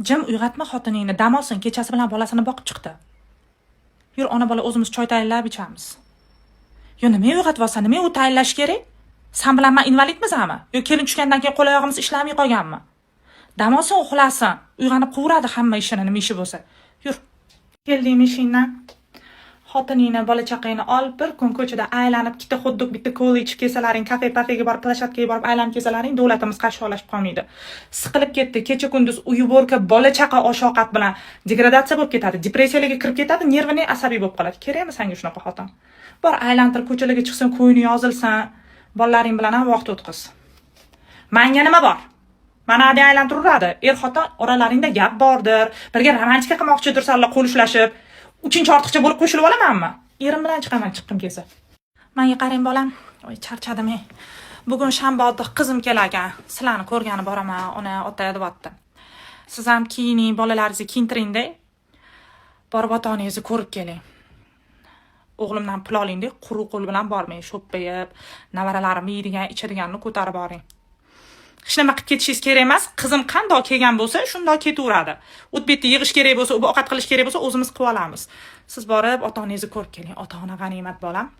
Jim uyg'atma xotiningni, dam olsin, kechasi bilan bolasini boqib chiqdi. Yur, ona bola o'zimiz choy tayyorlab ichamiz. Yo, nima uyg'atvosan, nima u tayyorlash kerak? Sen bilan men invalidmizmi? Yo, kelin tushgandan keyin qo'l oyog'imiz ishlamay qolganmi? Dam olsin, uxlasin. Uyg'onib quvuradi hamma ishini, nima ishi bo'lsa. Yur. Keldingmi ishingdan? Xotiningni, bola chaqangni olib bir kun ko'chada aylanib, bitta xotdog, bitta kola ichib kelsalaring, kafega borib, plashatkaga borib aylanib kelsalaring, davlatimiz qarshi olashib qolmaydi. Siqilib ketdi, kecha kunduz uy-borka, bola chaqa osh-ovqat bilan degradatsiya bo'lib ketadi, depressiyaga kirib ketadi, nervini asabiy bo'lib qoladi. Kerakmi senga shunaqa xotin? Bor aylantirib ko'chalarga chiqsin, qo'yini yozilsin, bolalaring bilan ham vaqt o'tqiz. Menga nima bor? Mana hadi aylantiradi. Xotin oralaringda gap bordir. Birga romantika qilmoqchidirsanlar, qo'l ushlashib. 3-ortiqcha bo'lib qo'shilib olamanmi? Erim bilan chiqaman, chiqqim kelsa. Menga qarang bolam. Voy, charchadim. Bugun shanba otdi qizim kelarkan. Sizlarni ko'rgani boraman, ona ota deyapti. Siz ham kiyining, bolalaringizni kiyintiring-da. Borib ota-onangizni ko'rib keling. O'g'limdan pul oling-da, quruq qo'l bilan bormang, sho'ppayib, navaralarim yeydigan, ichadiganini ko'tarib boring. Hech nima qilib ketishingiz kerak emas. Qizim qandoq kelgan bo'lsa, shundoq ketaveradi. O'tbetni yig'ish kerak bo'lsa, ovqat qilish kerak bo'lsa, o'zimiz qilib olamiz. Siz borib ota-onangizni ko'rib keling. Ota-ona g'animat bolam.